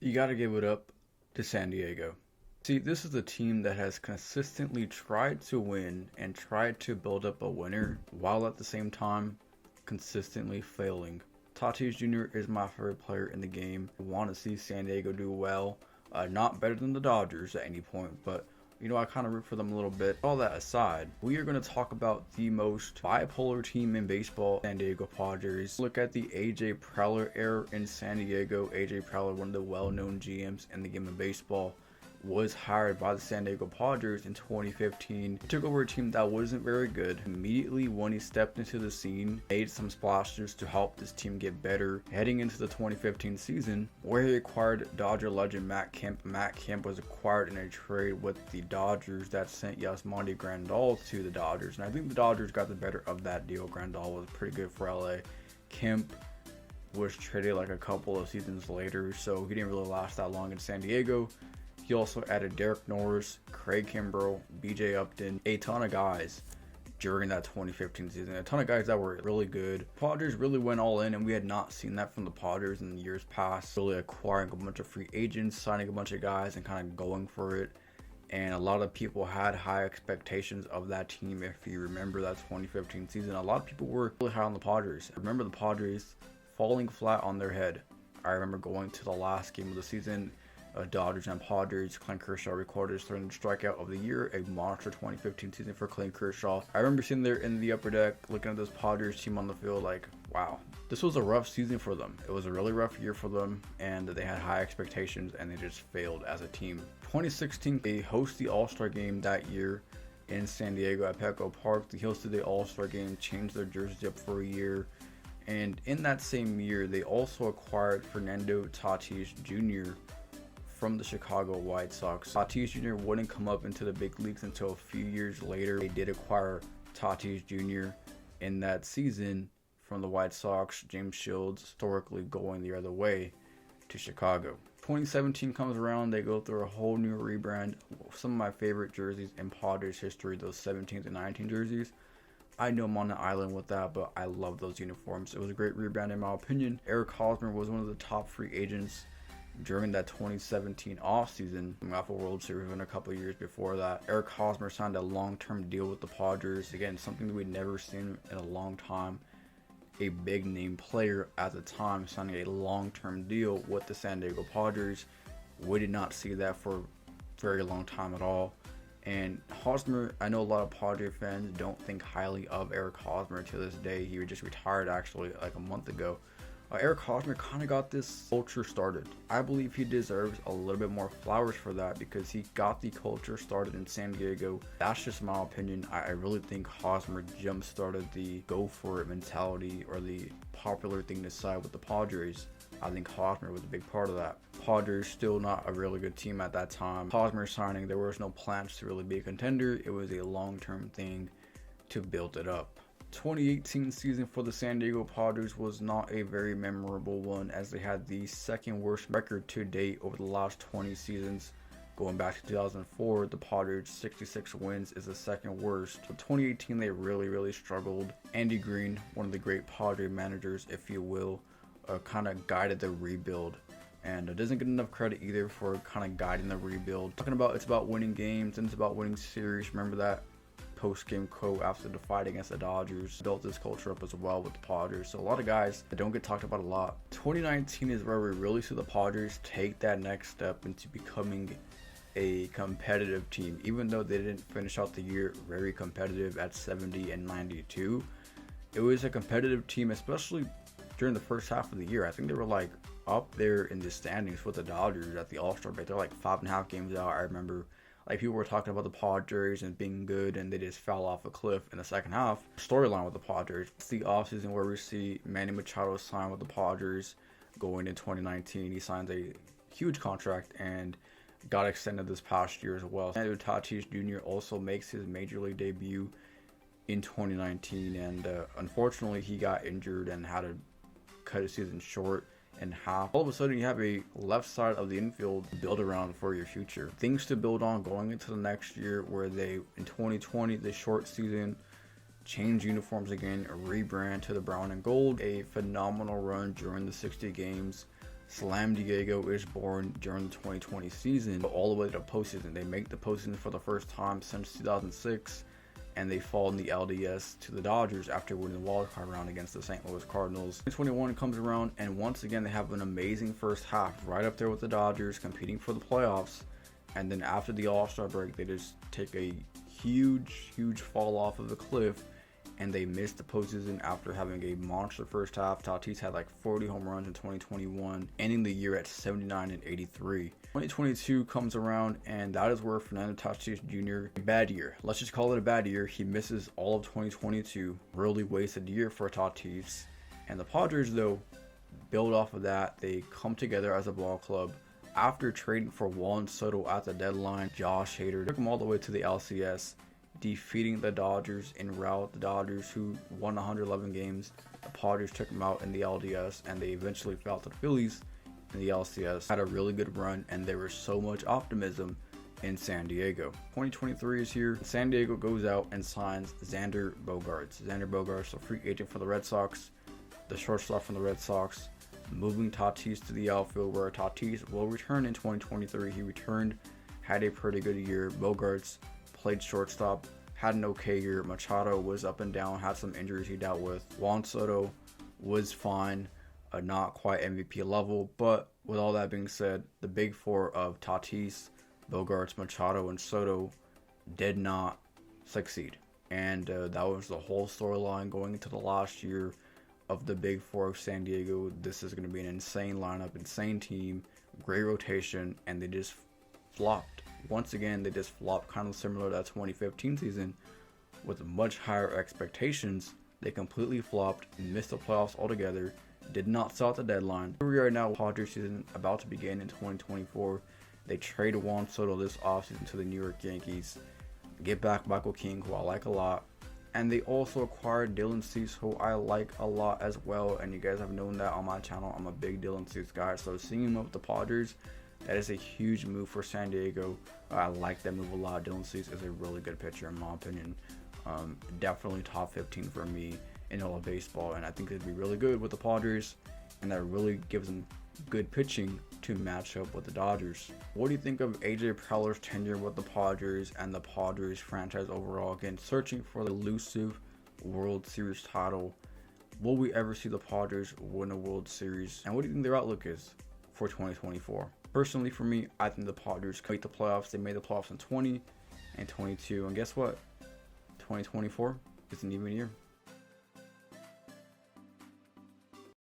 You got to give it up to San Diego. See, this is a team that has consistently tried to win and tried to build up a winner while at the same time consistently failing. Tatis Jr. is my favorite player in the game. I want to see San Diego do well. Not better than the Dodgers at any point, but I kind of root for them a little bit. All that aside, we are going to talk about the most bipolar team in baseball, San Diego Padres. Look at the A.J. Preller era in San Diego. A.J. Preller, one of the well-known GMs in the game of baseball, was hired by the San Diego Padres in 2015. He took over a team that wasn't very good. Immediately when he stepped into the scene, made some splashes to help this team get better. Heading into the 2015 season, where he acquired Dodger legend Matt Kemp. Matt Kemp was acquired in a trade with the Dodgers that sent Yasmani Grandal to the Dodgers. And I think the Dodgers got the better of that deal. Grandal was pretty good for LA. Kemp was traded like a couple of seasons later, so he didn't really last that long in San Diego. He also added Derek Norris, Craig Kimbrell, BJ Upton, a ton of guys during that 2015 season. A ton of guys that were really good. Padres really went all in, and we had not seen that from the Padres in the years past. Really acquiring a bunch of free agents, signing a bunch of guys, and kind of going for it. And a lot of people had high expectations of that team. If you remember that 2015 season, a lot of people were really high on the Padres. I remember the Padres falling flat on their head. I remember going to the last game of the season, Dodgers and Padres. Clint Kershaw recorded his 300th strikeout of the year, a monster 2015 season for Clint Kershaw. I remember sitting there in the upper deck looking at this Padres team on the field like, wow, this was a rough season for them. It was a really rough year for them, and they had high expectations, and they just failed as a team. 2016, they hosted the All-Star game that year in San Diego at Petco Park. They hosted the All-Star game, changed their jerseys up for a year, and in that same year, they also acquired Fernando Tatis Jr. from the Chicago White Sox. Tatis Jr. wouldn't come up into the big leagues until a few years later. They did acquire Tatis Jr. in that season from the White Sox. James Shields historically going the other way to Chicago. 2017 comes around, they go through a whole new rebrand. Some of my favorite jerseys in Padres history, those 17 to 19 jerseys. I know I'm on the island with that, but I love those uniforms. It was a great rebrand in my opinion. Eric Hosmer was one of the top free agents during that 2017 offseason. Off a World Series in a couple of years before that. Eric Hosmer signed a long-term deal with the Padres. Again, something that we'd never seen in a long time. A big name player at the time signing a long-term deal with the San Diego Padres. We did not see that for a very long time at all. And Hosmer, I know a lot of Padre fans don't think highly of Eric Hosmer to this day. He just retired actually like a month ago. Eric Hosmer kind of got this culture started. I believe he deserves a little bit more flowers for that because he got the culture started in San Diego. That's just my opinion. I really think Hosmer jump-started the go for it mentality, or the popular thing to side with the Padres. I think Hosmer was a big part of that. Padres still not a really good team at that time. Hosmer signing, there was no plans to really be a contender. It was a long-term thing to build it up. 2018 season for the San Diego Padres was not a very memorable one, as they had the second worst record to date over the last 20 seasons. Going back to 2004, the Padres' 66 wins is the second worst. But 2018, they really struggled. Andy Green, one of the great Padre managers, if you will, kind of guided the rebuild. And it doesn't get enough credit either for kind of guiding the rebuild. Talking about it's about winning games and it's about winning series. Remember that post-game quote after the fight against the Dodgers. Built this culture up as well with the Padres. So a lot of guys that don't get talked about a lot. 2019 is where we really see the Padres take that next step into becoming a competitive team. Even though they didn't finish out the year very competitive at 70 and 92, it was a competitive team, especially during the first half of the year. I think they were like up there in the standings with the Dodgers at the All-Star break. They're like 5.5 games out. I remember like people were talking about the Padres and being good, and they just fell off a cliff in the second half. Storyline with the Padres. It's the offseason where we see Manny Machado sign with the Padres going in 2019. He signs a huge contract and got extended this past year as well. And Tatis Jr. also makes his major league debut in 2019, and unfortunately he got injured and had to cut his season short in half. All of a sudden you have a left side of the infield to build around for your future. Things to build on going into the next year, where they, in 2020, the short season, change uniforms again, a rebrand to the brown and gold, a phenomenal run during the 60 games, Slam Diego is born during the 2020 season, all the way to the postseason. They make the postseason for the first time since 2006, and they fall in the LDS to the Dodgers after winning the wildcard round against the St. Louis Cardinals. 2021 comes around, and once again they have an amazing first half, right up there with the Dodgers, competing for the playoffs. And then after the All-Star break, they just take a huge fall off of the cliff, and they missed the postseason after having a monster first half. Tatis had like 40 home runs in 2021, ending the year at 79 and 83. 2022 comes around, and that is where Fernando Tatis Jr. a bad year. Let's just call it a bad year. He misses all of 2022. Really wasted year for Tatis. And the Padres, though, build off of that. They come together as a ball club. After trading for Juan Soto at the deadline, Josh Hader took him all the way to the LCS, defeating the Dodgers en route. The Dodgers, who won 111 games, the Padres took them out in the LDS, and they eventually fell to the Phillies in the LCS. Had a really good run, and there was so much optimism in San Diego. 2023 is here. San Diego goes out and signs Xander Bogaerts. Xander Bogaerts, a free agent for the Red Sox, the shortstop from the Red Sox, moving Tatis to the outfield, where Tatis will return in 2023. He returned, had a pretty good year. Bogaerts played shortstop, had an okay year. Machado was up and down, had some injuries he dealt with. Juan Soto was fine, not quite MVP level, but with all that being said, the big four of Tatis, Bogaerts, Machado, and Soto did not succeed. And that was the whole storyline going into the last year of the big four of San Diego. This is going to be an insane lineup, insane team, great rotation, and they just flopped. Once again, they just flopped, kind of similar to that 2015 season with much higher expectations. They completely flopped, missed the playoffs altogether, did not sell at the deadline. Here we are now, Padres season about to begin in 2024. They trade Juan Soto this offseason to the New York Yankees, get back Michael King, who I like a lot, and they also acquired Dylan Cease, who I like a lot as well, and you guys have known that on my channel. I'm a big Dylan Cease guy, so seeing him up with the Padres, that is a huge move for San Diego. I like that move a lot. Dylan Cease is a really good pitcher in my opinion. Definitely top 15 for me in all of baseball, and I think it'd be really good with the Padres, and that really gives them good pitching to match up with the Dodgers. What do you think of AJ Preller's tenure with the Padres and the Padres franchise overall? Again, searching for the elusive World Series title. Will we ever see the Padres win a World Series? And what do you think their outlook is for 2024? Personally, for me, I think the Padres can make the playoffs. They made the playoffs in 20 and 22, and guess what? 2024 is an even year.